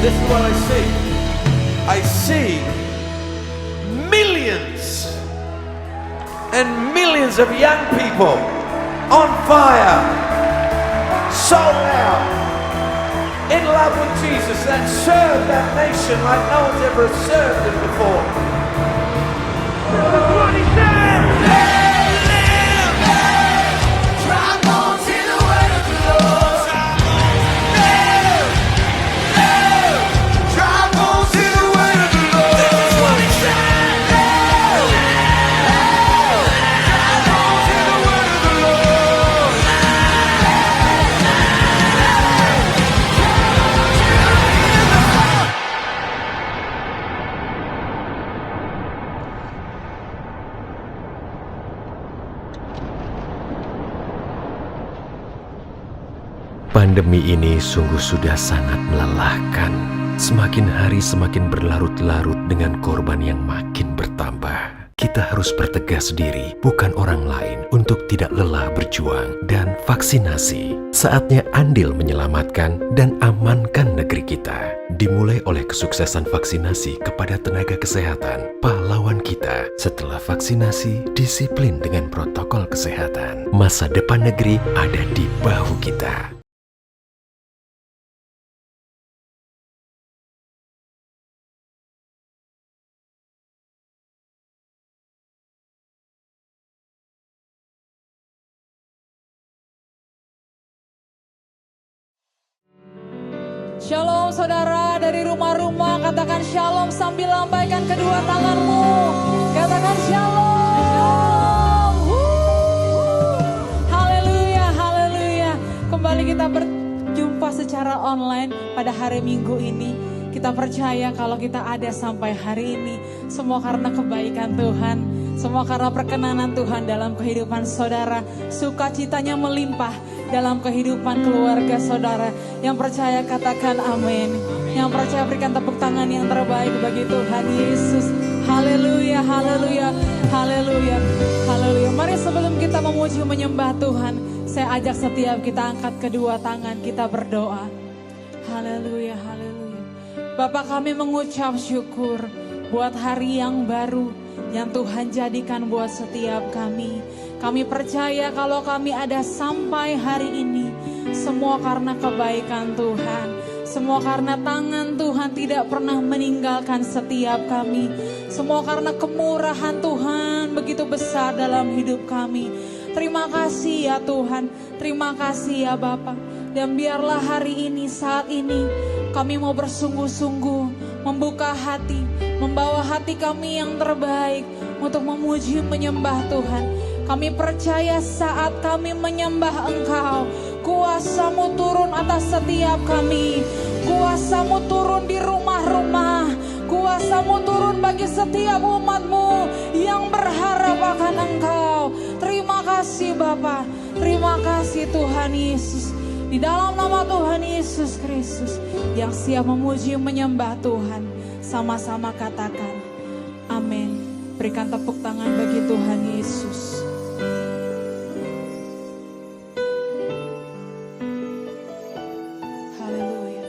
This is what I see. I see millions and millions of young people on fire, sold out, in love with Jesus, that serve that nation like no one's ever served it before. That's what he said! Pandemi ini sungguh sudah sangat melelahkan. Semakin hari semakin berlarut-larut dengan korban yang makin bertambah. Kita harus bertegas diri, bukan orang lain, untuk tidak lelah berjuang dan vaksinasi. Saatnya andil menyelamatkan dan amankan negeri kita. Dimulai oleh kesuksesan vaksinasi kepada tenaga kesehatan, pahlawan kita. Setelah vaksinasi, disiplin dengan protokol kesehatan. Masa depan negeri ada di bahu kita. Shalom saudara, dari rumah-rumah katakan shalom sambil lambaikan kedua tanganmu. Katakan shalom. Haleluya, haleluya. Kembali kita berjumpa secara online pada hari Minggu ini. Kita percaya kalau kita ada sampai hari ini, semua karena kebaikan Tuhan. Semua karena perkenanan Tuhan dalam kehidupan saudara. Sukacitanya melimpah dalam kehidupan keluarga saudara. Yang percaya katakan amin. Yang percaya berikan tepuk tangan yang terbaik bagi Tuhan Yesus. Haleluya, haleluya, haleluya, haleluya. Mari sebelum kita memuji menyembah Tuhan, saya ajak setiap kita angkat kedua tangan, kita berdoa. Haleluya, haleluya. Bapa, kami mengucap syukur buat hari yang baru yang Tuhan jadikan buat setiap kami. Kami percaya kalau kami ada sampai hari ini, semua karena kebaikan Tuhan. Semua karena tangan Tuhan tidak pernah meninggalkan setiap kami. Semua karena kemurahan Tuhan begitu besar dalam hidup kami. Terima kasih ya Tuhan, terima kasih ya Bapa. Dan biarlah hari ini, saat ini, kami mau bersungguh-sungguh, membuka hati, membawa hati kami yang terbaik untuk memuji menyembah Tuhan. Kami percaya saat kami menyembah Engkau, kuasa-Mu turun atas setiap kami. Kuasa-Mu turun di rumah-rumah. Kuasa-Mu turun bagi setiap umat-Mu yang berharap akan Engkau. Terima kasih Bapa, terima kasih Tuhan Yesus. Di dalam nama Tuhan Yesus Kristus yang siap memuji menyembah Tuhan, sama-sama katakan amin. Berikan tepuk tangan bagi Tuhan Yesus. Haleluya.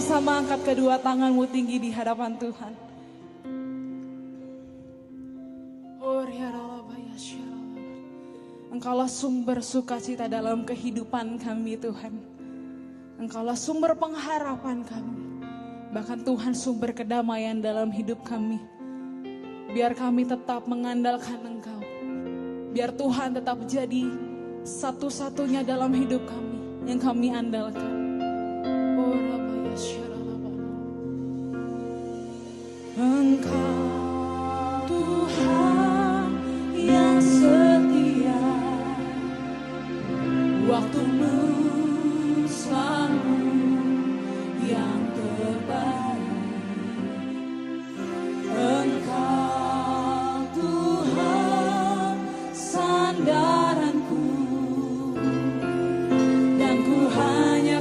sama-sama angkat kedua tanganmu tinggi di hadapan Tuhan. Engkaulah sumber sukacita dalam kehidupan kami Tuhan. Engkaulah sumber pengharapan kami. Bahkan Tuhan sumber kedamaian dalam hidup kami. Biar kami tetap mengandalkan Engkau. Biar Tuhan tetap jadi satu-satunya dalam hidup kami yang kami andalkan. Engkau Tuhan yang setia, waktumu selalu yang terbaik. Engkau Tuhan sandaranku, dan ku hanya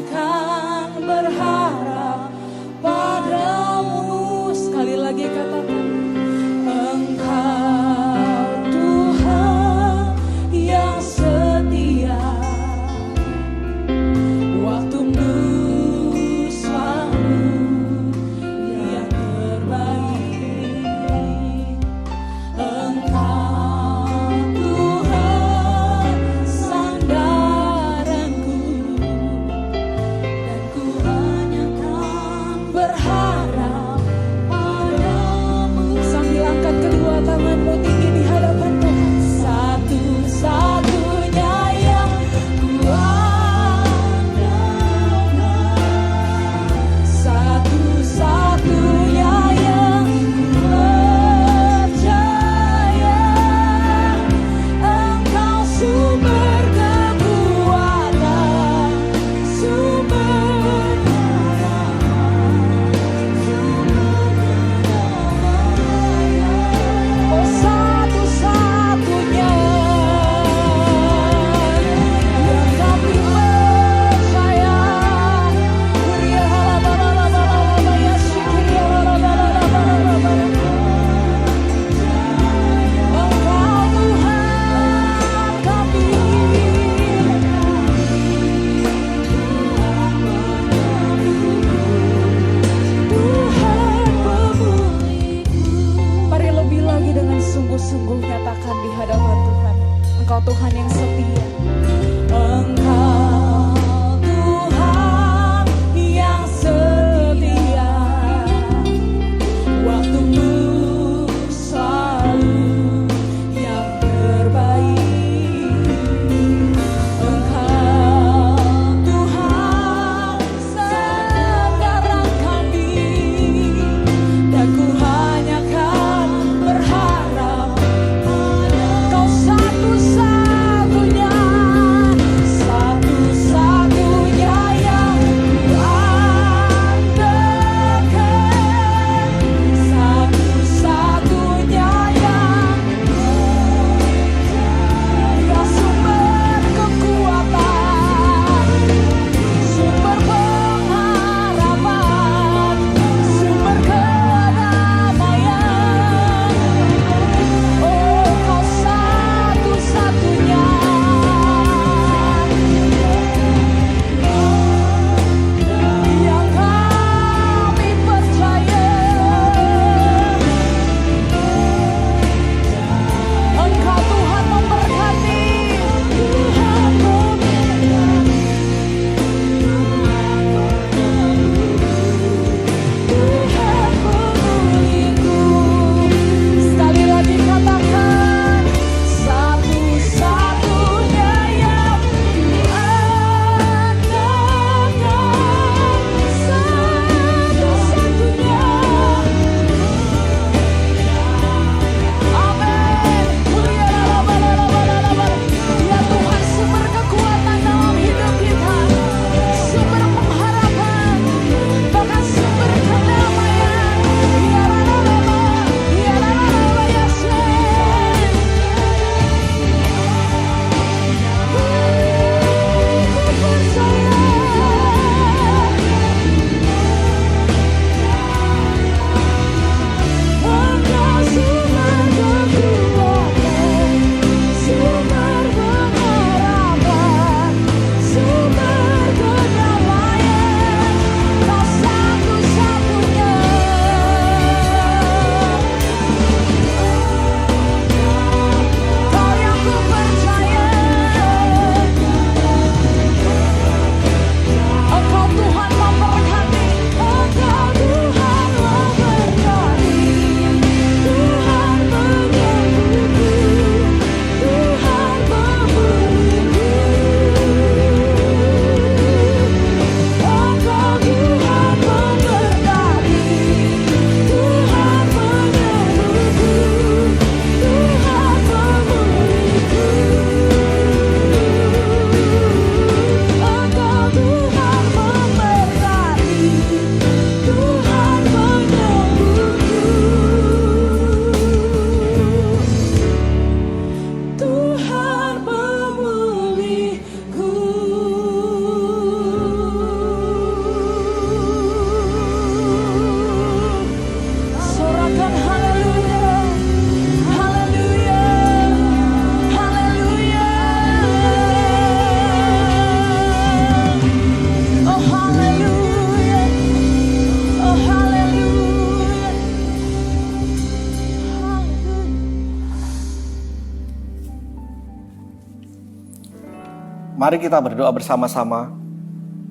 Mari kita berdoa bersama-sama.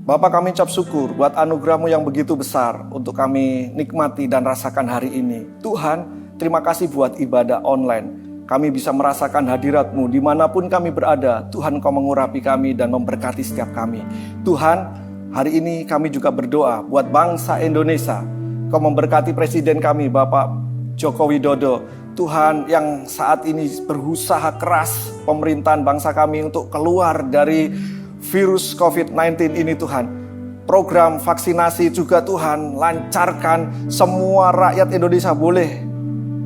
Bapa, kami ucap syukur buat anugerah-Mu yang begitu besar untuk kami nikmati dan rasakan hari ini. Tuhan, terima kasih buat ibadah online. Kami bisa merasakan hadirat-Mu dimanapun kami berada. Tuhan, Kau mengurapi kami dan memberkati setiap kami. Tuhan, hari ini kami juga berdoa buat bangsa Indonesia. Kau memberkati Presiden kami, Bapak Joko Widodo. Tuhan, yang saat ini berusaha keras pemerintahan bangsa kami untuk keluar dari virus COVID-19 ini Tuhan. Program vaksinasi juga Tuhan, lancarkan semua rakyat Indonesia boleh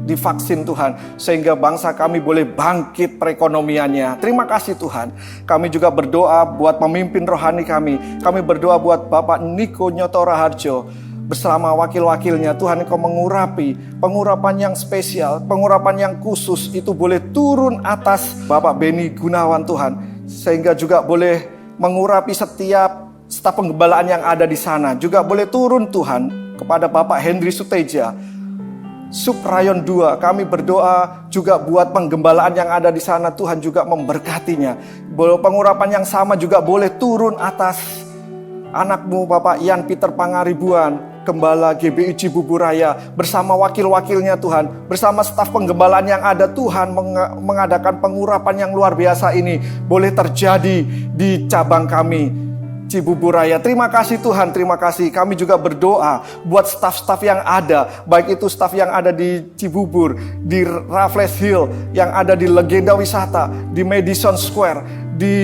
divaksin Tuhan, sehingga bangsa kami boleh bangkit perekonomiannya. Terima kasih Tuhan. Kami juga berdoa buat pemimpin rohani kami. Kami berdoa buat Bapak Niko Nyoto Raharjo bersama wakil-wakilnya. Tuhan, Engkau mengurapi, pengurapan yang spesial, pengurapan yang khusus itu boleh turun atas Bapak Beni Gunawan Tuhan, sehingga juga boleh mengurapi setiap staf penggembalaan yang ada di sana. Juga boleh turun Tuhan kepada Bapak Henry Suteja, Suprayon 2. Kami berdoa juga buat penggembalaan yang ada di sana. Tuhan juga memberkatinya. Pengurapan yang sama juga boleh turun atas anakmu Bapak Ian Peter Pangaribuan, Gembala GBI Cibubur Raya, bersama wakil-wakilnya Tuhan, bersama staf penggembalaan yang ada Tuhan, mengadakan pengurapan yang luar biasa ini boleh terjadi di cabang kami Cibubur Raya. Terima kasih Tuhan, terima kasih. Kami juga berdoa buat staf-staf yang ada, baik itu staf yang ada di Cibubur, di Raffles Hill, yang ada di Legenda Wisata, di Madison Square, di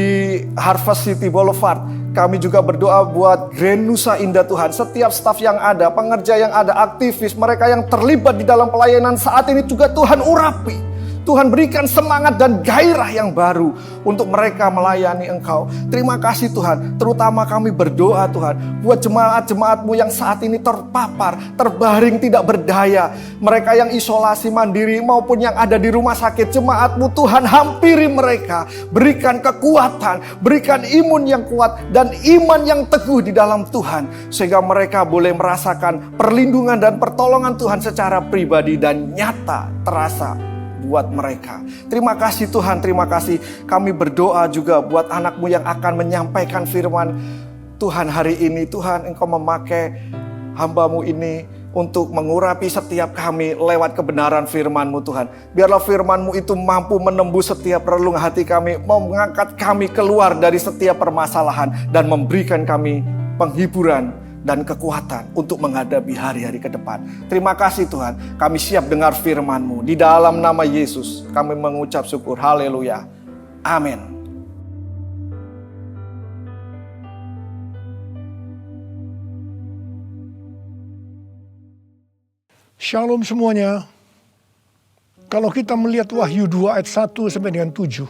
Harvest City Boulevard. Kami juga berdoa buat Grand Nusa Indah Tuhan. Setiap staf yang ada, pengerja yang ada, aktivis, mereka yang terlibat di dalam pelayanan saat ini juga Tuhan urapi. Tuhan berikan semangat dan gairah yang baru untuk mereka melayani Engkau. Terima kasih Tuhan. Terutama kami berdoa Tuhan buat jemaat-jemaat-Mu yang saat ini terpapar, terbaring tidak berdaya. Mereka yang isolasi mandiri maupun yang ada di rumah sakit. Jemaat-Mu Tuhan, hampiri mereka. Berikan kekuatan, berikan imun yang kuat dan iman yang teguh di dalam Tuhan. Sehingga mereka boleh merasakan perlindungan dan pertolongan Tuhan secara pribadi dan nyata terasa buat mereka. Terima kasih Tuhan, terima kasih. Kami berdoa juga buat anak-Mu yang akan menyampaikan firman Tuhan hari ini. Tuhan, Engkau memakai hamba-Mu ini untuk mengurapi setiap kami lewat kebenaran firman-Mu Tuhan. Biarlah firman-Mu itu mampu menembus setiap relung hati kami, mengangkat kami keluar dari setiap permasalahan dan memberikan kami penghiburan dan kekuatan untuk menghadapi hari-hari ke depan. Terima kasih Tuhan, kami siap dengar firman-Mu. Di dalam nama Yesus kami mengucap syukur. Haleluya. Amin. Shalom semuanya. Kalau kita melihat Wahyu 2 ayat 1 sampai dengan 7,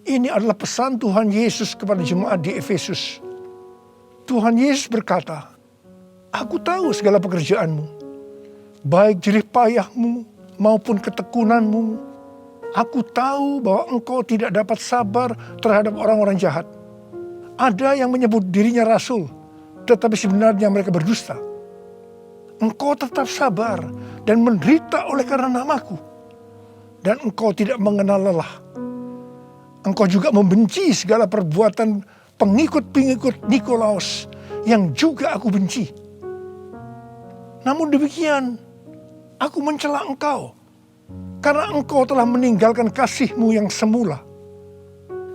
ini adalah pesan Tuhan Yesus kepada jemaat di Efesus. Tuhan Yesus berkata, "Aku tahu segala pekerjaanmu, baik jerih payahmu maupun ketekunanmu. Aku tahu bahwa engkau tidak dapat sabar terhadap orang-orang jahat. Ada yang menyebut dirinya rasul, tetapi sebenarnya mereka berdusta. Engkau tetap sabar dan menderita oleh karena namaku, dan engkau tidak mengenal lelah. Engkau juga membenci segala perbuatan pengikut-pengikut Nikolaus yang juga aku benci. Namun demikian, aku mencela engkau karena engkau telah meninggalkan kasihmu yang semula.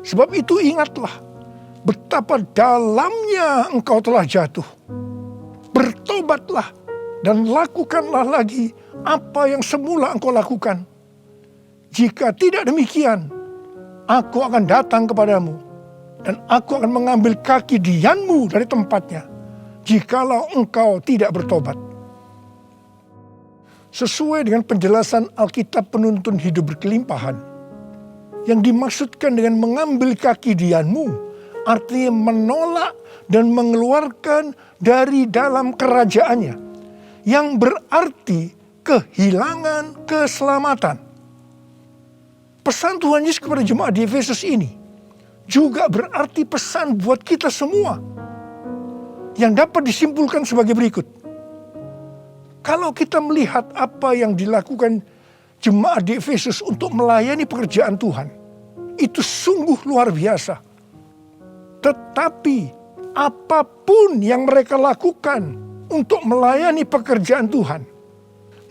Sebab itu ingatlah betapa dalamnya engkau telah jatuh. Bertobatlah dan lakukanlah lagi apa yang semula engkau lakukan. Jika tidak demikian, aku akan datang kepadamu dan aku akan mengambil kaki dianmu dari tempatnya, jikalau engkau tidak bertobat." Sesuai dengan penjelasan Alkitab Penuntun Hidup Berkelimpahan, yang dimaksudkan dengan mengambil kaki dianmu, artinya menolak dan mengeluarkan dari dalam kerajaannya, yang berarti kehilangan keselamatan. Pesan Tuhan Yesus kepada jemaat di Efesus ini juga berarti pesan buat kita semua, yang dapat disimpulkan sebagai berikut. Kalau kita melihat apa yang dilakukan jemaat di Efesus untuk melayani pekerjaan Tuhan, itu sungguh luar biasa. Tetapi apapun yang mereka lakukan untuk melayani pekerjaan Tuhan,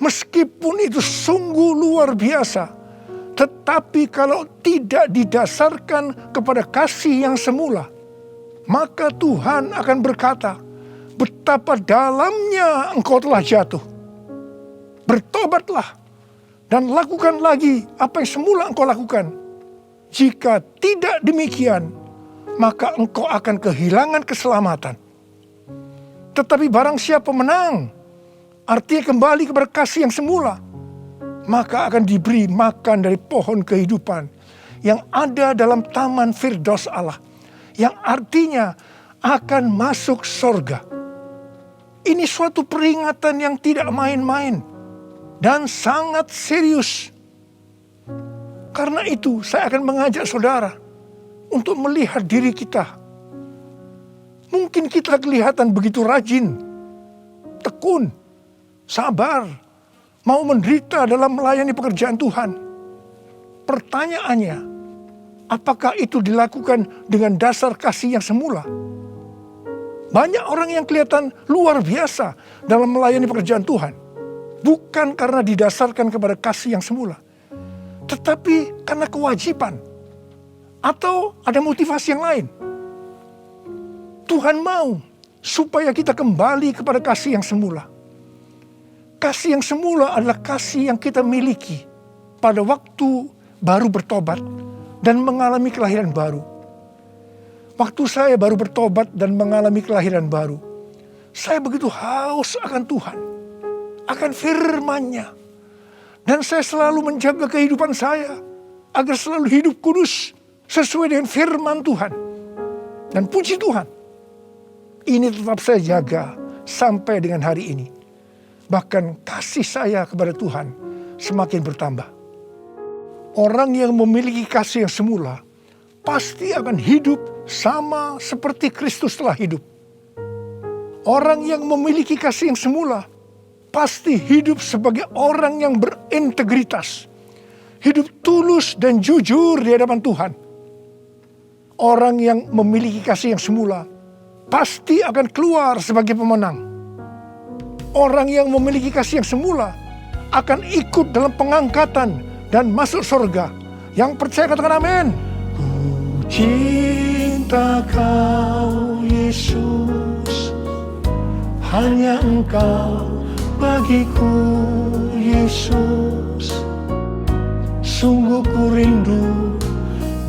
meskipun itu sungguh luar biasa, tetapi kalau tidak didasarkan kepada kasih yang semula, maka Tuhan akan berkata, betapa dalamnya engkau telah jatuh. Bertobatlah dan lakukan lagi apa yang semula engkau lakukan. Jika tidak demikian, maka engkau akan kehilangan keselamatan. Tetapi barang siapa menang, artinya kembali kepada kasih yang semula, maka akan diberi makan dari pohon kehidupan yang ada dalam taman Firdaus Allah, yang artinya akan masuk surga. Ini suatu peringatan yang tidak main-main dan sangat serius. Karena itu saya akan mengajak saudara untuk melihat diri kita. Mungkin kita kelihatan begitu rajin, tekun, sabar, mau menderita dalam melayani pekerjaan Tuhan. Pertanyaannya, apakah itu dilakukan dengan dasar kasih yang semula? Banyak orang yang kelihatan luar biasa dalam melayani pekerjaan Tuhan, bukan karena didasarkan kepada kasih yang semula, tetapi karena kewajiban atau ada motivasi yang lain. Tuhan mau supaya kita kembali kepada kasih yang semula. Kasih yang semula adalah kasih yang kita miliki pada waktu baru bertobat dan mengalami kelahiran baru. Waktu saya baru bertobat dan mengalami kelahiran baru, saya begitu haus akan Tuhan, akan firman-Nya. Dan saya selalu menjaga kehidupan saya agar selalu hidup kudus sesuai dengan firman Tuhan. Dan puji Tuhan, ini tetap saya jaga sampai dengan hari ini. Bahkan kasih saya kepada Tuhan semakin bertambah. Orang yang memiliki kasih yang semula pasti akan hidup sama seperti Kristus telah hidup. Orang yang memiliki kasih yang semula pasti hidup sebagai orang yang berintegritas, hidup tulus dan jujur di hadapan Tuhan. Orang yang memiliki kasih yang semula pasti akan keluar sebagai pemenang. Orang yang memiliki kasih yang semula akan ikut dalam pengangkatan dan masuk surga. Yang percaya katakan amin. Ku cinta Kau Yesus, hanya Engkau bagiku Yesus. Sungguh ku rindu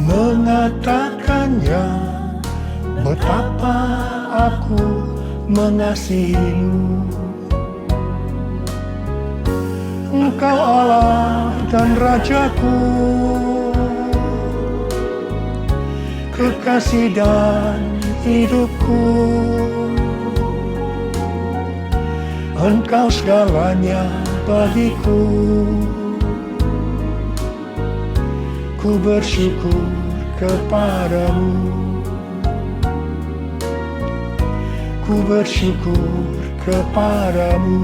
mengatakannya, betapa aku mengasihimu. Engkau Allah dan Rajaku, kekasih dan hidupku. Engkau segalanya bagiku. Ku bersyukur kepadamu. Ku bersyukur kepadamu.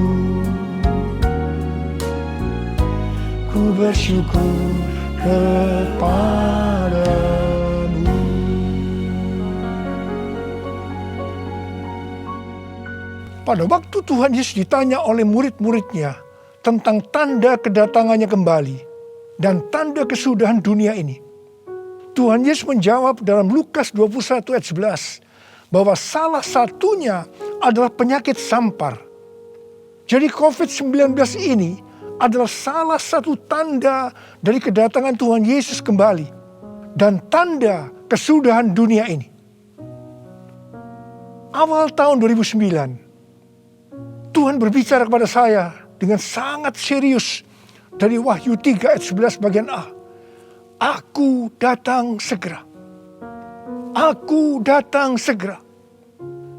Ku bersyukur kepadamu. Pada waktu Tuhan Yesus ditanya oleh murid-muridnya tentang tanda kedatangannya kembali dan tanda kesudahan dunia ini, Tuhan Yesus menjawab dalam Lukas 21 ayat 11 bahwa salah satunya adalah penyakit sampar. Jadi COVID-19 ini adalah salah satu tanda dari kedatangan Tuhan Yesus kembali dan tanda kesudahan dunia ini. Awal tahun 2009, Tuhan berbicara kepada saya dengan sangat serius dari Wahyu 3 ayat 11 bagian A. Aku datang segera. Aku datang segera.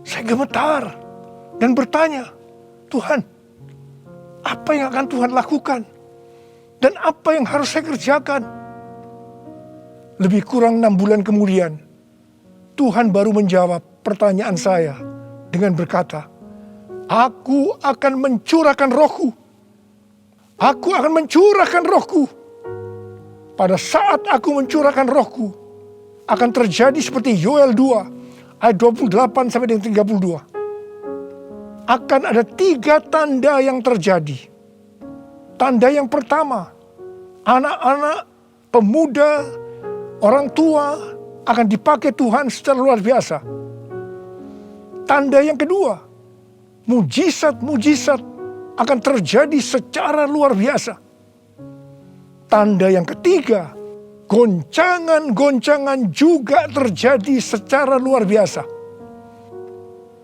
Saya gemetar dan bertanya, Tuhan, apa yang akan Tuhan lakukan? Dan apa yang harus saya kerjakan? Lebih kurang 6 bulan kemudian, Tuhan baru menjawab pertanyaan saya dengan berkata, Aku akan mencurahkan rohku. Aku akan mencurahkan rohku. Pada saat aku mencurahkan rohku, akan terjadi seperti Yoel 2 ayat 28 sampai dengan 32. Akan ada 3 tanda yang terjadi. Tanda yang pertama, anak-anak, pemuda, orang tua akan dipakai Tuhan secara luar biasa. Tanda yang kedua, mujizat-mujizat akan terjadi secara luar biasa. Tanda yang ketiga, goncangan-goncangan juga terjadi secara luar biasa.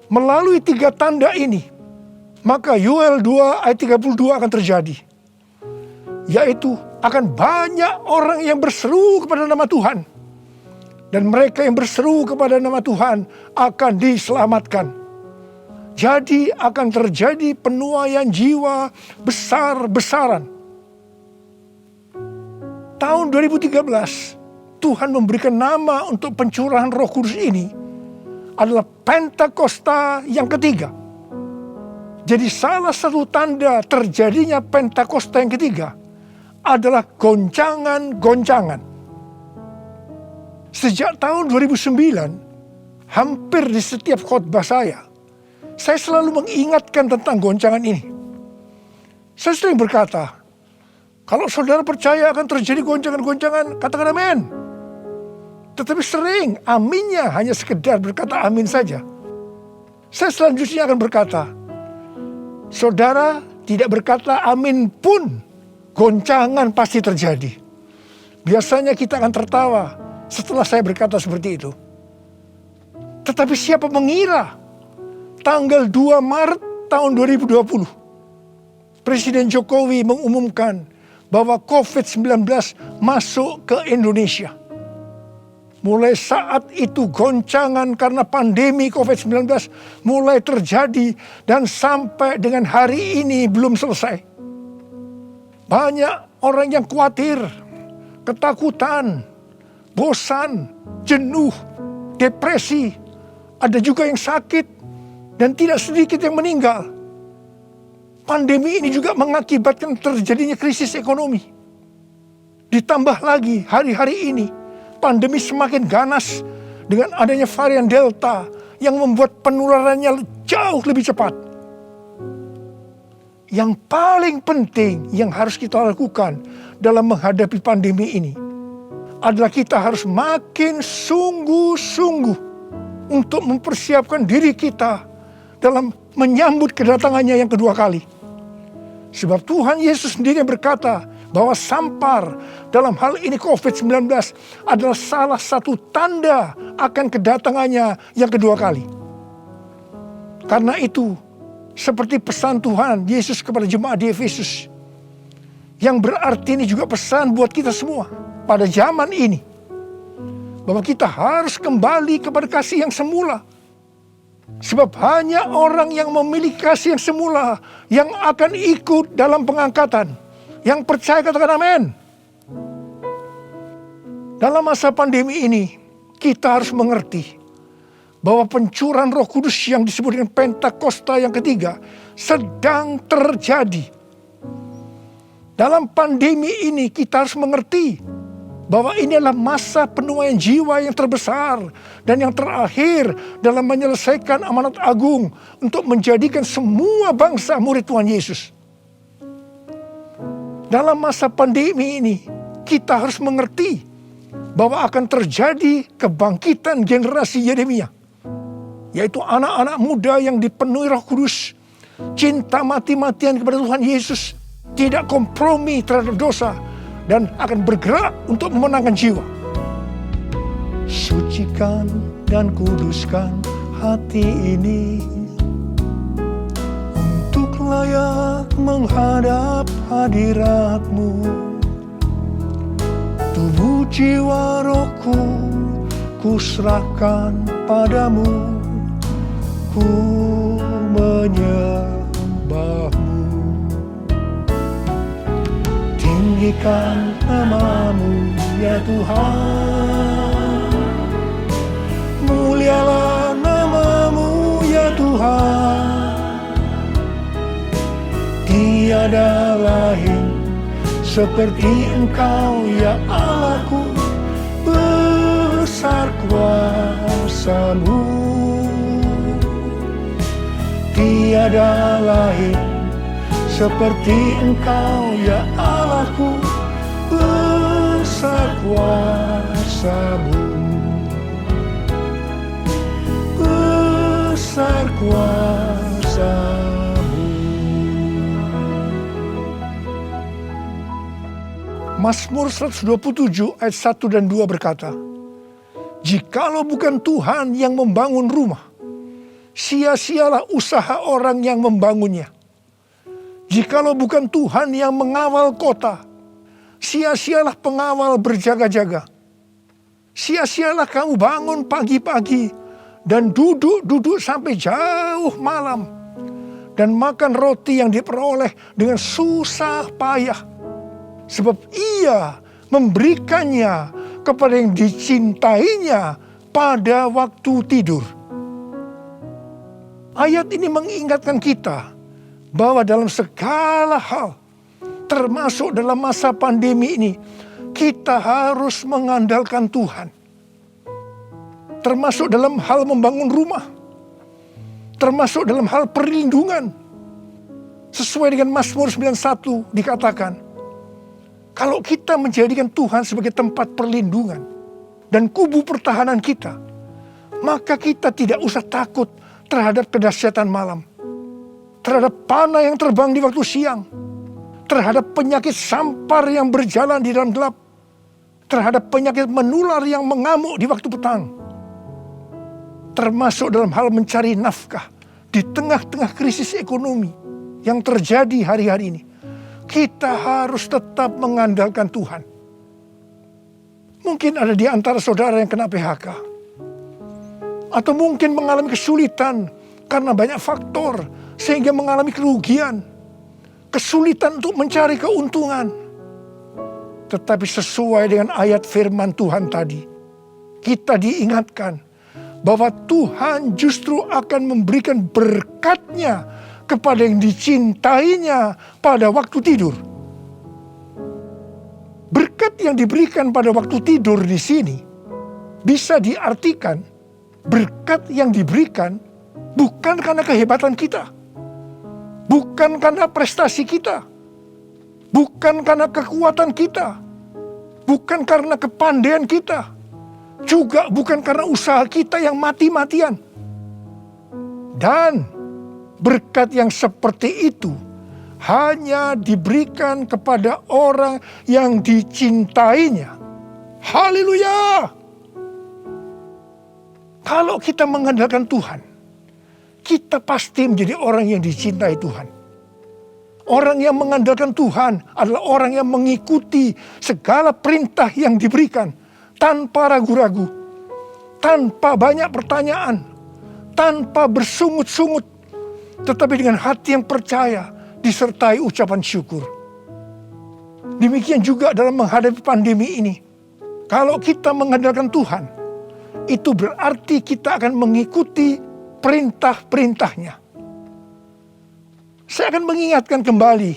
Melalui 3 tanda ini, maka Yoel 2 ayat 32 akan terjadi. Yaitu akan banyak orang yang berseru kepada nama Tuhan. Dan mereka yang berseru kepada nama Tuhan akan diselamatkan. Jadi akan terjadi penuaian jiwa besar-besaran. Tahun 2013, Tuhan memberikan nama untuk pencurahan Roh Kudus ini adalah Pentakosta yang ketiga. Jadi salah satu tanda terjadinya Pentakosta yang ketiga adalah goncangan-goncangan. Sejak tahun 2009, hampir di setiap khotbah saya selalu mengingatkan tentang goncangan ini. Saya sering berkata, kalau saudara percaya akan terjadi goncangan-goncangan, katakan amin. Tetapi sering aminnya hanya sekedar berkata amin saja. Saya selanjutnya akan berkata, saudara tidak berkata amin pun, goncangan pasti terjadi. Biasanya kita akan tertawa setelah saya berkata seperti itu. Tetapi siapa mengira tanggal 2 Maret tahun 2020, Presiden Jokowi mengumumkan bahwa COVID-19 masuk ke Indonesia. Mulai saat itu goncangan karena pandemi COVID-19 mulai terjadi dan sampai dengan hari ini belum selesai. Banyak orang yang khawatir, ketakutan, bosan, jenuh, depresi. Ada juga yang sakit dan tidak sedikit yang meninggal. Pandemi ini juga mengakibatkan terjadinya krisis ekonomi. Ditambah lagi hari-hari ini pandemi semakin ganas dengan adanya varian Delta yang membuat penularannya jauh lebih cepat. Yang paling penting yang harus kita lakukan dalam menghadapi pandemi ini adalah kita harus makin sungguh-sungguh untuk mempersiapkan diri kita dalam menyambut kedatangannya yang kedua kali. Sebab Tuhan Yesus sendiri yang berkata bahwa sampar dalam hal ini COVID-19 adalah salah satu tanda akan kedatangannya yang kedua kali. Karena itu, seperti pesan Tuhan Yesus kepada jemaat di Efesus, yang berarti ini juga pesan buat kita semua pada zaman ini, bahwa kita harus kembali kepada kasih yang semula. Sebab hanya orang yang memiliki kasih yang semula yang akan ikut dalam pengangkatan. Yang percaya katakan amin. Dalam masa pandemi ini, kita harus mengerti bahwa pencurahan Roh Kudus yang disebut dengan Pentakosta yang ketiga sedang terjadi. Dalam pandemi ini kita harus mengerti bahwa ini adalah masa penuaian jiwa yang terbesar dan yang terakhir dalam menyelesaikan amanat agung untuk menjadikan semua bangsa murid Tuhan Yesus. Dalam masa pandemi ini, kita harus mengerti bahwa akan terjadi kebangkitan generasi Yeremia, yaitu anak-anak muda yang dipenuhi Roh Kudus, cinta mati-matian kepada Tuhan Yesus, tidak kompromi terhadap dosa, dan akan bergerak untuk memenangkan jiwa. Sucikan dan kuduskan hati ini untuk layak menghadap hadirat-Mu. Tubuh jiwa rohku kuserahkan padamu, ku menyembah-Mu. Tinggikan nama-Mu ya Tuhan, mulialah nama-Mu ya Tuhan. Tiada lain seperti Engkau ya Allahku, besar kuasa-Mu. tiada lain seperti Engkau ya Allahku, besar kuasa-Mu, besar kuasa-Mu. Mazmur 127 ayat 1 dan 2 berkata, jikalau bukan Tuhan yang membangun rumah, sia-sialah usaha orang yang membangunnya. Jikalau bukan Tuhan yang mengawal kota, sia-sialah pengawal berjaga-jaga. Sia-sialah kamu bangun pagi-pagi dan duduk-duduk sampai jauh malam, dan makan roti yang diperoleh dengan susah payah. Sebab Ia memberikannya kepada yang dicintainya pada waktu tidur. Ayat ini mengingatkan kita bahwa dalam segala hal, termasuk dalam masa pandemi ini, kita harus mengandalkan Tuhan. Termasuk dalam hal membangun rumah, termasuk dalam hal perlindungan. Sesuai dengan Mazmur 91 dikatakan, kalau kita menjadikan Tuhan sebagai tempat perlindungan dan kubu pertahanan kita, maka kita tidak usah takut terhadap kedahsyatan malam, terhadap panah yang terbang di waktu siang, terhadap penyakit sampar yang berjalan di dalam gelap, terhadap penyakit menular yang mengamuk di waktu petang, termasuk dalam hal mencari nafkah di tengah-tengah krisis ekonomi yang terjadi hari-hari ini. Kita harus tetap mengandalkan Tuhan. Mungkin ada di antara saudara yang kena PHK, atau mungkin mengalami kesulitan karena banyak faktor sehingga mengalami kerugian, kesulitan untuk mencari keuntungan. Tetapi sesuai dengan ayat firman Tuhan tadi, kita diingatkan bahwa Tuhan justru akan memberikan berkat-Nya kepada yang dicintainya pada waktu tidur. Berkat yang diberikan pada waktu tidur di sini bisa diartikan berkat yang diberikan bukan karena kehebatan kita, bukan karena prestasi kita, bukan karena kekuatan kita, bukan karena kepandaian kita, juga bukan karena usaha kita yang mati-matian. Dan berkat yang seperti itu hanya diberikan kepada orang yang dicintainya. Haleluya! Kalau kita mengandalkan Tuhan, kita pasti menjadi orang yang dicintai Tuhan. Orang yang mengandalkan Tuhan adalah orang yang mengikuti segala perintah yang diberikan tanpa ragu-ragu, tanpa banyak pertanyaan, tanpa bersungut-sungut, tetapi dengan hati yang percaya disertai ucapan syukur. Demikian juga dalam menghadapi pandemi ini. Kalau kita mengandalkan Tuhan, itu berarti kita akan mengikuti perintah-perintahnya. Saya akan mengingatkan kembali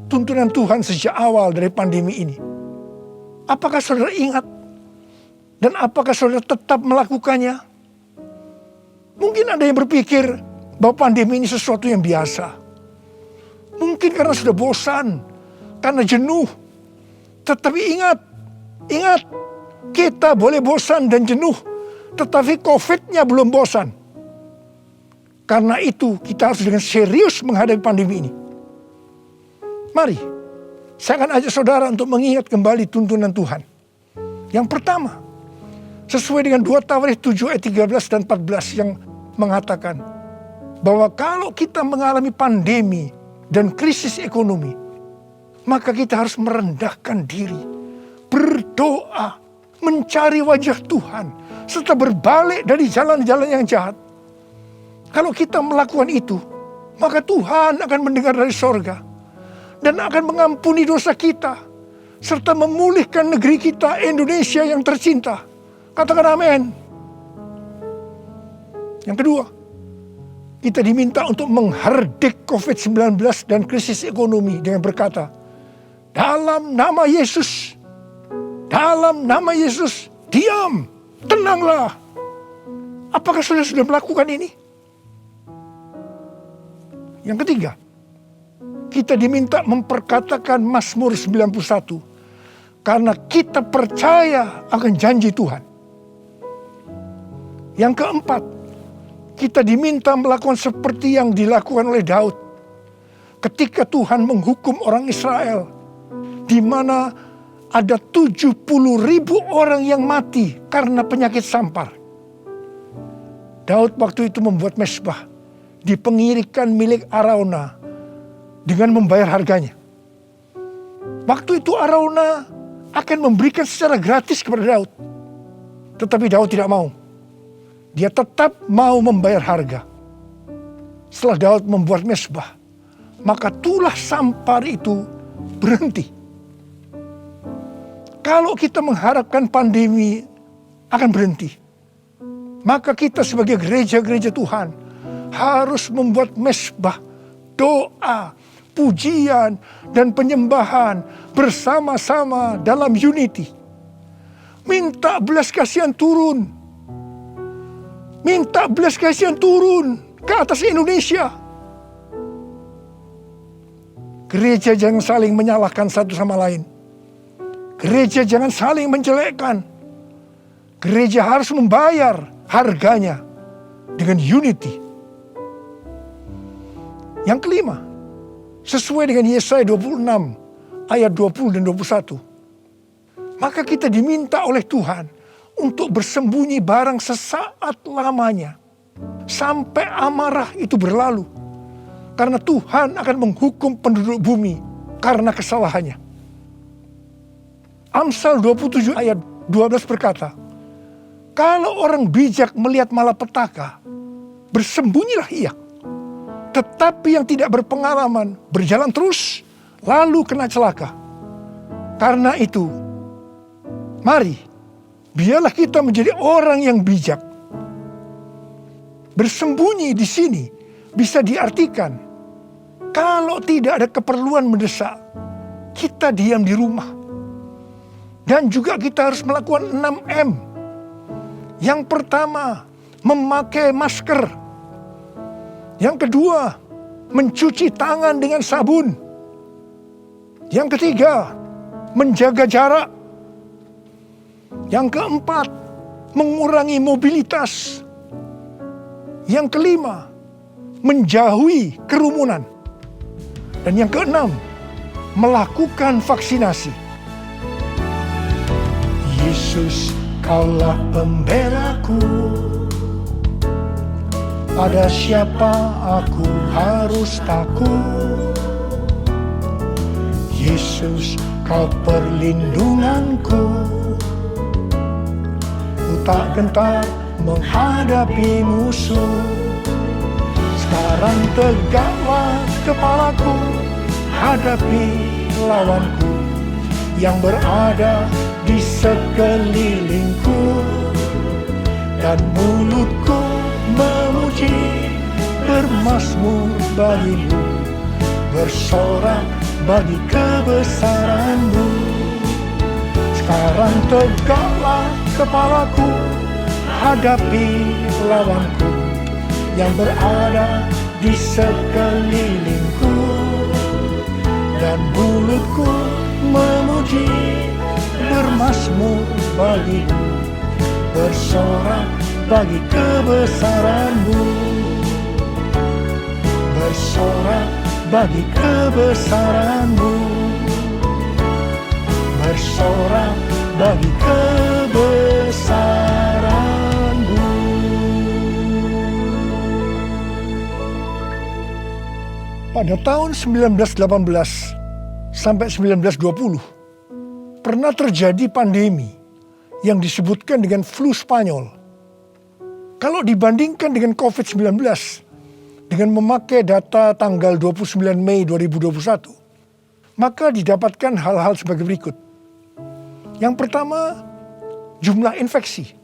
tuntunan Tuhan sejak awal dari pandemi ini. Apakah saudara ingat? Dan apakah saudara tetap melakukannya? Mungkin ada yang berpikir bahwa pandemi ini sesuatu yang biasa. Mungkin karena sudah bosan, karena jenuh. Tetapi ingat, kita boleh bosan dan jenuh, tetapi COVID-nya belum bosan. Karena itu kita harus dengan serius menghadapi pandemi ini. Mari, saya akan ajak saudara untuk mengingat kembali tuntunan Tuhan. Yang pertama, sesuai dengan 2 Tawarikh 7 ayat 13 dan 14 yang mengatakan bahwa kalau kita mengalami pandemi dan krisis ekonomi, maka kita harus merendahkan diri, berdoa, mencari wajah Tuhan, serta berbalik dari jalan-jalan yang jahat. Kalau kita melakukan itu, maka Tuhan akan mendengar dari sorga dan akan mengampuni dosa kita, serta memulihkan negeri kita, Indonesia yang tercinta. Katakan amin. Yang kedua, kita diminta untuk menghardik COVID-19 dan krisis ekonomi dengan berkata, dalam nama Yesus, diam, tenanglah. Apakah saudara sudah melakukan ini? Yang ketiga, kita diminta memperkatakan Mazmur 91 karena kita percaya akan janji Tuhan. Yang keempat, kita diminta melakukan seperti yang dilakukan oleh Daud ketika Tuhan menghukum orang Israel, di mana ada 70.000 orang yang mati karena penyakit sampar. Daud waktu itu membuat mezbah di pengirikan milik Arauna dengan membayar harganya. Waktu itu Arauna akan memberikan secara gratis kepada Daud. Tetapi Daud tidak mau. Dia tetap mau membayar harga. Setelah Daud membuat mezbah, maka tulah sampar itu berhenti. Kalau kita mengharapkan pandemi akan berhenti, maka kita sebagai gereja-gereja Tuhan harus membuat mezbah, doa, pujian, dan penyembahan bersama-sama dalam unity. Minta belas kasihan turun. Minta belas kasihan turun ke atas Indonesia. Gereja jangan saling menyalahkan satu sama lain. Gereja jangan saling menjelekkan. Gereja harus membayar harganya dengan unity. Yang kelima, sesuai dengan Yesaya 26 ayat 20 dan 21. Maka kita diminta oleh Tuhan untuk bersembunyi barang sesaat lamanya sampai amarah itu berlalu. Karena Tuhan akan menghukum penduduk bumi karena kesalahannya. Amsal 27 ayat 12 berkata, kalau orang bijak melihat malapetaka, bersembunyilah ia. Tetapi yang tidak berpengalaman berjalan terus, lalu kena celaka. Karena itu, mari, biarlah kita menjadi orang yang bijak. Bersembunyi di sini bisa diartikan, kalau tidak ada keperluan mendesak, kita diam di rumah. Dan juga kita harus melakukan 6M. Yang pertama, memakai masker. Yang kedua, mencuci tangan dengan sabun. Yang ketiga, menjaga jarak. Yang keempat, mengurangi mobilitas. Yang kelima, menjauhi kerumunan. Dan yang keenam, melakukan vaksinasi. Yesus, Kaulah pembelaku. Pada siapa aku harus takut? Yesus, Kau perlindunganku. Ku tak gentar menghadapi musuh. Sekarang tegaklah kepalaku, hadapi lawanku yang berada di sekelilingku, dan mulutku memuji, bermazmur bagimu, bersorak bagi kebesaran-Mu. Sekarang tegaklah kepalaku, hadapi lawanku yang berada di sekelilingku, dan mulutku memuji, bermazmur bagimu, bersorak bagi kebesaran-Mu, bersorak bagi kebesaran-Mu, bersorak bagi kebesaran-Mu. Pada tahun 1918 sampai 1920, pernah terjadi pandemi yang disebutkan dengan flu Spanyol. Kalau dibandingkan dengan COVID-19, dengan memakai data tanggal 29 Mei 2021, maka didapatkan hal-hal sebagai berikut. Yang pertama, jumlah infeksi.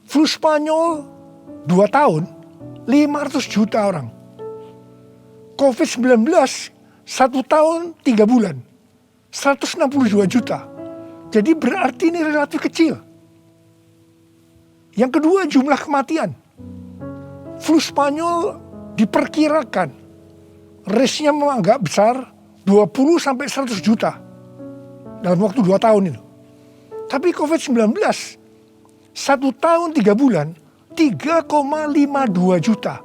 Flu Spanyol 2 tahun, 500 juta orang. COVID-19 1 tahun 3 bulan, 162 juta. Jadi berarti ini relatif kecil. Yang kedua, jumlah kematian. Flu Spanyol diperkirakan risknya memang agak besar, 20 sampai 100 juta dalam waktu 2 tahun itu. Tapi COVID-19 1 tahun 3 bulan 3,52 juta.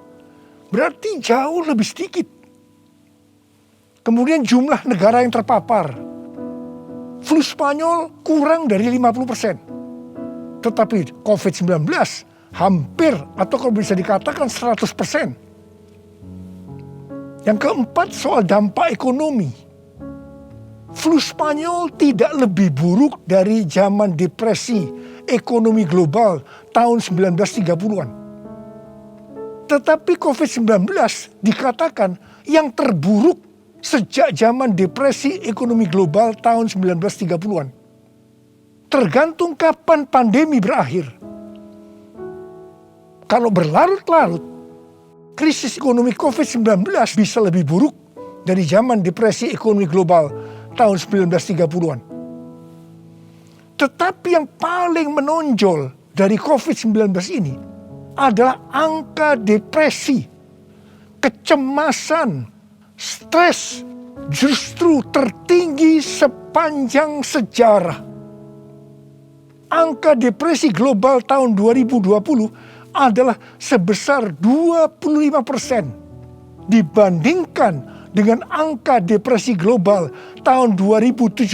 Berarti jauh lebih sedikit. Kemudian jumlah negara yang terpapar. Flu Spanyol kurang dari 50%. Tetapi COVID-19 hampir atau kalau bisa dikatakan 100%. Yang keempat soal dampak ekonomi. Flu Spanyol tidak lebih buruk dari zaman depresi ekonomi global tahun 1930-an. Tetapi COVID-19 dikatakan yang terburuk sejak zaman depresi ekonomi global tahun 1930-an. Tergantung kapan pandemi berakhir. Kalau berlarut-larut, krisis ekonomi COVID-19 bisa lebih buruk dari zaman depresi ekonomi global tahun 1930-an. Tetapi yang paling menonjol dari COVID-19 ini adalah angka depresi, kecemasan, stres justru tertinggi sepanjang sejarah. Angka depresi global tahun 2020 adalah sebesar 25% dibandingkan dengan angka depresi global tahun 2017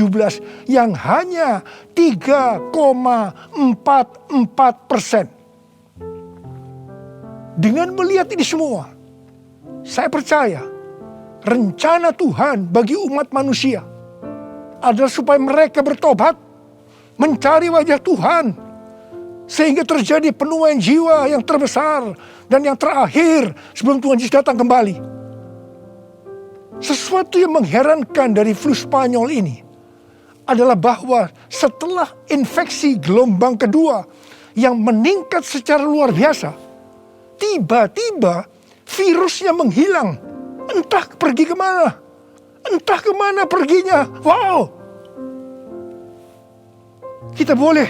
yang hanya 3,44%. Dengan melihat ini semua, saya percaya rencana Tuhan bagi umat manusia adalah supaya mereka bertobat, mencari wajah Tuhan, sehingga terjadi penuaian jiwa yang terbesar dan yang terakhir sebelum Tuhan Yesus datang kembali. Sesuatu yang mengherankan dari flu Spanyol ini adalah bahwa setelah infeksi gelombang kedua yang meningkat secara luar biasa, tiba-tiba virusnya menghilang. Entah pergi kemana. Entah kemana perginya. Wow. Kita boleh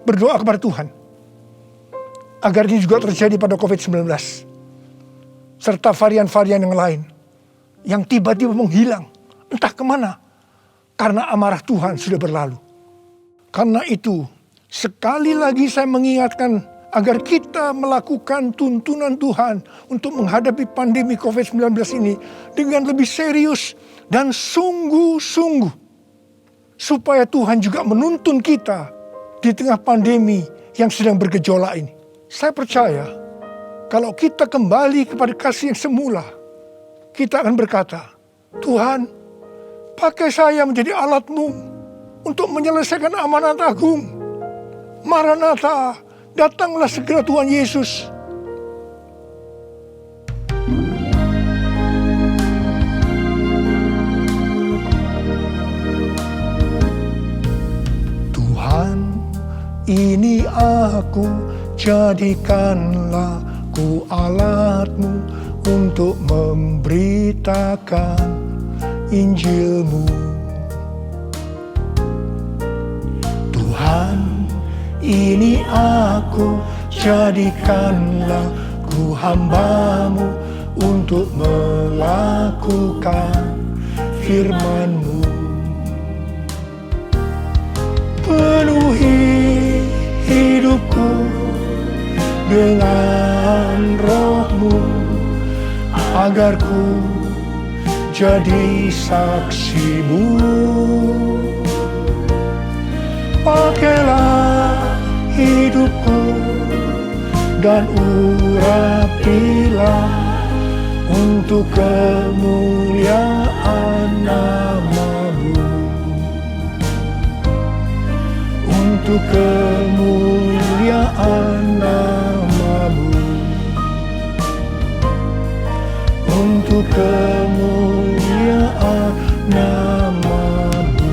berdoa kepada Tuhan agar ini juga terjadi pada COVID-19. Serta varian-varian yang lain. Yang tiba-tiba menghilang. Entah kemana. Karena amarah Tuhan sudah berlalu. Karena itu, sekali lagi saya mengingatkan agar kita melakukan tuntunan Tuhan untuk menghadapi pandemi COVID-19 ini dengan lebih serius dan sungguh-sungguh. Supaya Tuhan juga menuntun kita di tengah pandemi yang sedang bergejolak ini. Saya percaya kalau kita kembali kepada kasih yang semula, kita akan berkata, Tuhan, pakai saya menjadi alat-Mu untuk menyelesaikan amanat agung. Maranatha, datanglah segera Tuhan Yesus. Tuhan, ini aku, jadikanlah ku alat-Mu untuk memberitakan Injil-Mu. Tuhan, ini aku, jadikanlah ku hamba-Mu untuk melakukan firman-Mu. Penuhi hidupku dengan Roh-Mu, agar ku jadi saksi-Mu. Pakailah hidupku dan urapilah untuk kemuliaan nama-Mu. Untuk kemuliaan nama-Mu. Untuk kemuliaan nama-Mu.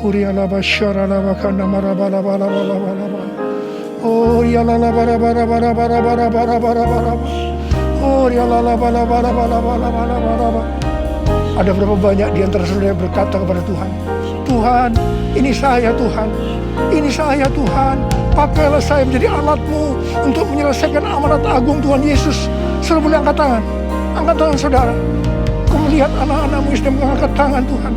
Urialaba syaralaba kana marabala. Oh ya la la bara. Oh ya la la bara. Ada berapa banyak di antara saudara yang berkata kepada Tuhan, Tuhan, Ini saya Tuhan. Ini saya Tuhan. Pakailah saya menjadi alat-Mu untuk menyelesaikan amanat agung Tuhan Yesus. Saudara boleh angkat tangan. Angkat tangan saudara. Kau melihat anak-anak-Mu yang sedang mengangkat tangan Tuhan.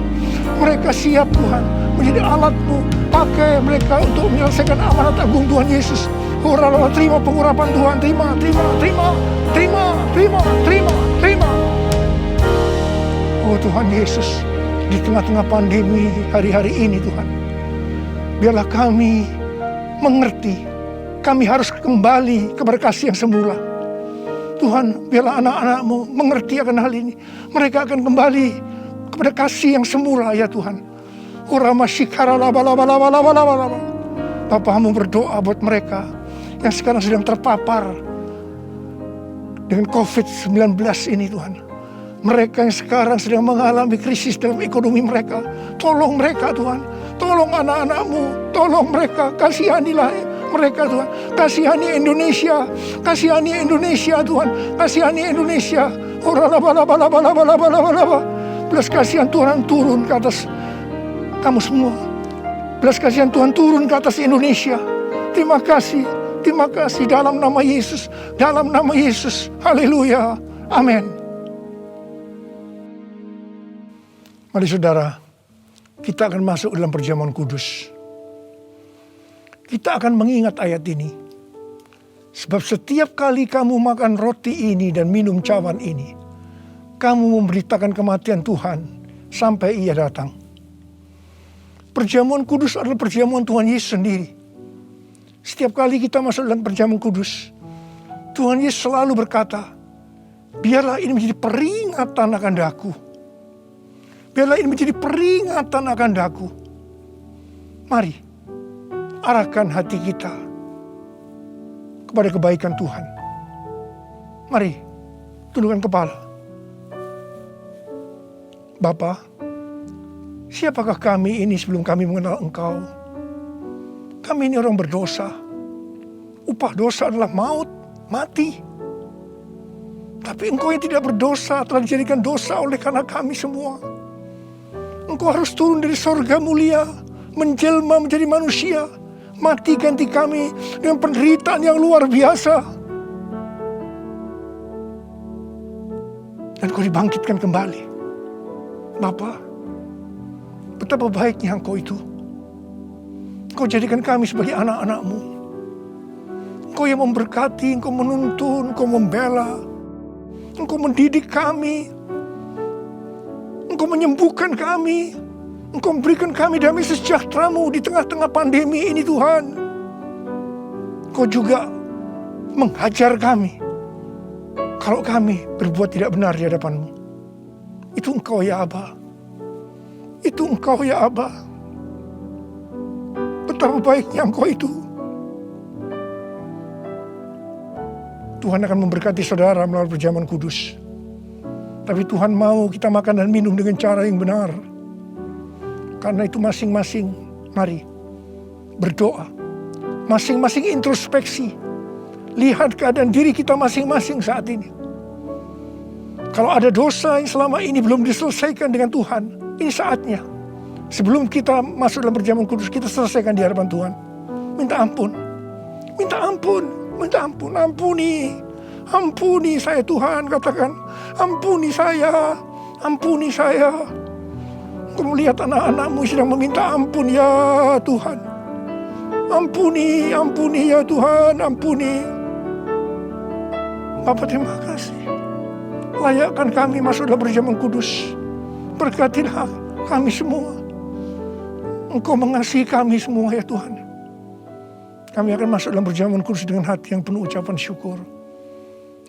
Mereka siap Tuhan menjadi alat-Mu. Pakai mereka untuk menyelesaikan amanat agung Tuhan Yesus. Horallah, terima pengurapan Tuhan. Terima. Oh Tuhan Yesus, di tengah-tengah pandemi hari-hari ini Tuhan, biarlah kami mengerti, kami harus kembali kepada kasih yang semula. Tuhan, biarlah anak-anak-Mu mengerti akan hal ini. Mereka akan kembali kepada kasih yang semula ya Tuhan. Bapa-Mu berdoa buat mereka yang sekarang sedang terpapar dengan COVID-19 ini Tuhan. Mereka yang sekarang sedang mengalami krisis dalam ekonomi mereka. Tolong mereka Tuhan. Tolong anak-anak-Mu. Tolong mereka. Kasihanilah mereka Tuhan. Kasihani Indonesia. Kasihani Indonesia Tuhan. Kasihani Indonesia. Belas kasihan Tuhan turun ke atas kamu semua. Belas kasihan Tuhan turun ke atas Indonesia. Terima kasih. Terima kasih dalam nama Yesus. Dalam nama Yesus. Haleluya. Amin. Mari saudara, kita akan masuk dalam perjamuan kudus. Kita akan mengingat ayat ini. Sebab setiap kali kamu makan roti ini dan minum cawan ini, kamu memberitakan kematian Tuhan sampai Ia datang. Perjamuan kudus adalah perjamuan Tuhan Yesus sendiri. Setiap kali kita masuk dalam perjamuan kudus, Tuhan Yesus selalu berkata, biarlah ini menjadi peringatan akan daku. Biarlah ini menjadi peringatan akan daku. Mari, arahkan hati kita kepada kebaikan Tuhan. Mari, tundukkan kepala. Bapa, siapakah kami ini sebelum kami mengenal Engkau? Kami ini orang berdosa. Upah dosa adalah maut, mati. Tapi Engkau yang tidak berdosa telah dijadikan dosa oleh karena kami semua. Engkau harus turun dari sorga mulia, menjelma menjadi manusia, mati ganti kami dengan penderitaan yang luar biasa. Dan Kau dibangkitkan kembali. Bapa, betapa baiknya Engkau itu. Engkau jadikan kami sebagai anak-anak-Mu. Engkau yang memberkati, Engkau menuntun, Engkau membela, Engkau mendidik kami. Engkau menyembuhkan kami. Engkau memberikan kami damai sejahtera-Mu di tengah-tengah pandemi ini Tuhan. Engkau juga menghajar kami kalau kami berbuat tidak benar di hadapan-Mu. Itu Engkau ya Aba. Itu Engkau ya Aba. Betapa baiknya Engkau itu. Tuhan akan memberkati saudara melalui perjamuan kudus. Tapi Tuhan mau kita makan dan minum dengan cara yang benar. Karena itu masing-masing, mari berdoa. Masing-masing introspeksi. Lihat keadaan diri kita masing-masing saat ini. Kalau ada dosa yang selama ini belum diselesaikan dengan Tuhan, ini saatnya. Sebelum kita masuk dalam perjamuan kudus, kita selesaikan di hadapan Tuhan. Minta ampun. Minta ampun. Minta ampun. Ampuni. Ampuni saya Tuhan, katakan. Ampuni saya. Ampuni saya. Engkau melihat anak-anak-Mu sedang meminta ampun ya Tuhan. Ampuni, ampuni ya Tuhan, ampuni. Bapa terima kasih. Layakkan kami masuk dalam perjamuan kudus. Berkatilah kami semua. Engkau mengasihi kami semua ya Tuhan. Kami akan masuk dalam perjamuan kudus dengan hati yang penuh ucapan syukur.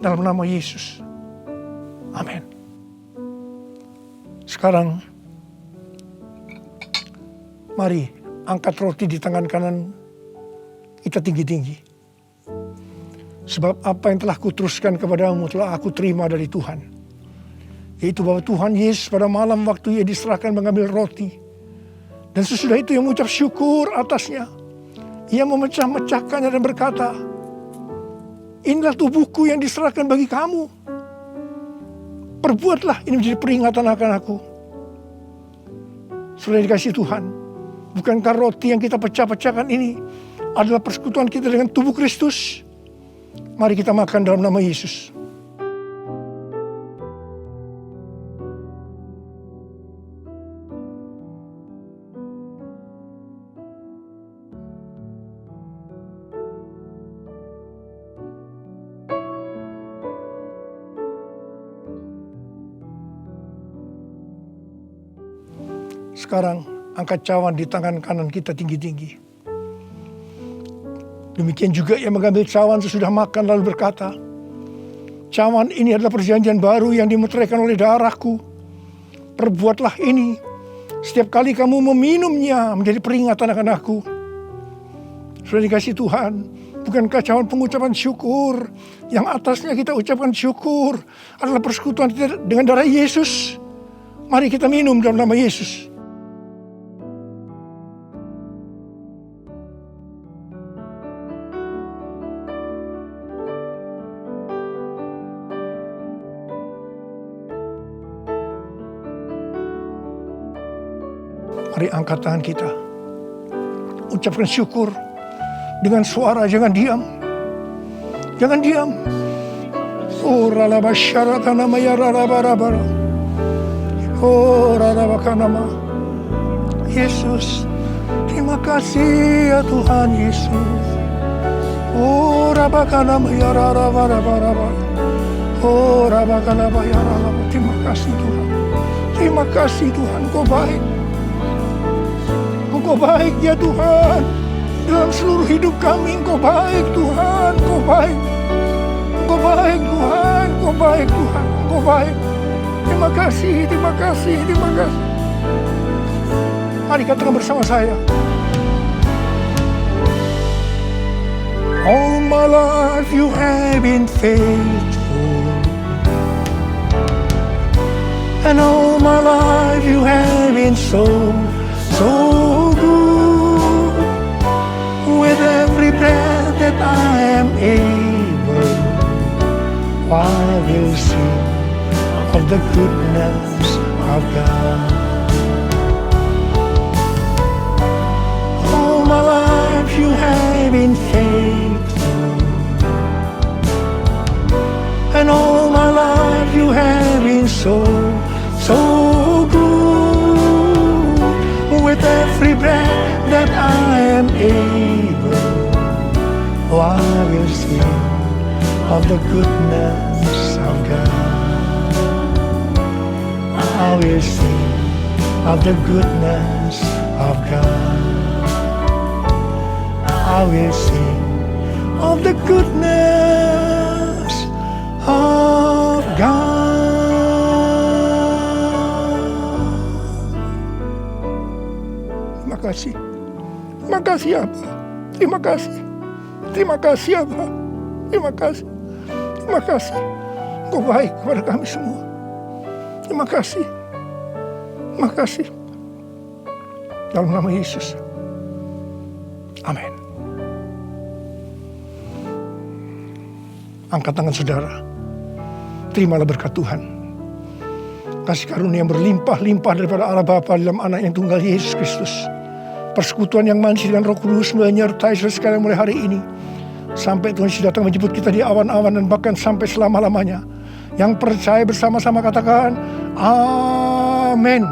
Dalam nama Yesus. Amin. Sekarang, mari angkat roti di tangan kanan kita tinggi-tinggi. Sebab apa yang telah kuteruskan kepadamu telah aku terima dari Tuhan. Yaitu bahwa Tuhan Yesus pada malam waktu Ia diserahkan mengambil roti. Dan sesudah itu Ia mengucap syukur atasnya. Ia memecah-mecahkannya dan berkata, inilah tubuhku yang diserahkan bagi kamu. Perbuatlah ini menjadi peringatan akan aku. Sudah dikasih Tuhan. Bukankah roti yang kita pecah-pecahkan ini adalah persekutuan kita dengan tubuh Kristus? Mari kita makan dalam nama Yesus. Sekarang angkat cawan di tangan kanan kita tinggi-tinggi. Demikian juga ia mengambil cawan sesudah makan lalu berkata, cawan ini adalah perjanjian baru yang dimeteraikan oleh darahku. Perbuatlah ini setiap kali kamu meminumnya menjadi peringatan akan aku. Sudah dikasih Tuhan, bukankah cawan pengucapan syukur yang atasnya kita ucapkan syukur adalah persekutuan kita dengan darah Yesus? Mari kita minum dalam nama Yesus. Mari angkat tangan kita. Ucapkan syukur dengan suara, jangan diam. Jangan diam. Oh ralaba syaratana maya rarabarabara. Oh rarabakanama. Yesus, terima kasih ya Tuhan Yesus. Oh rabakanama ya rarabarabara. Oh rabakanama ya rarabara. Terima kasih Tuhan. Terima kasih Tuhan, Kau baik. Engkau baik ya Tuhan. Dalam seluruh hidup kami Engkau baik Tuhan. Engkau baik. Engkau baik Tuhan. Engkau baik Tuhan. Engkau baik. Terima kasih, terima kasih, terima kasih. Mari katakan bersama saya. All my life you have been faithful, and all my life you have been so good. With every breath that I am able, I will sing of the goodness of God. All my life you have been faithful, and all my life you have been so good. With every breath that I am able, I will sing of the goodness of God. I will sing of the goodness of God. I will sing of the goodness of God. Terima kasih. Terima kasih Abah. Terima kasih. Terima kasih Abah. Terima kasih. Terima kasih. Engkau baik kepada kami semua. Terima kasih. Terima kasih. Dalam nama Yesus. Amin. Angkat tangan saudara. Terimalah berkat Tuhan. Kasih karunia yang berlimpah-limpah daripada Allah Bapa dalam anak yang tunggal Yesus Kristus. Persekutuan yang manis dengan Roh Kudus menyertai saudara sekalian mulai hari ini. Sampai Tuhan Yesus datang menjemput kita di awan-awan dan bahkan sampai selama-lamanya. Yang percaya bersama-sama katakan, Amin.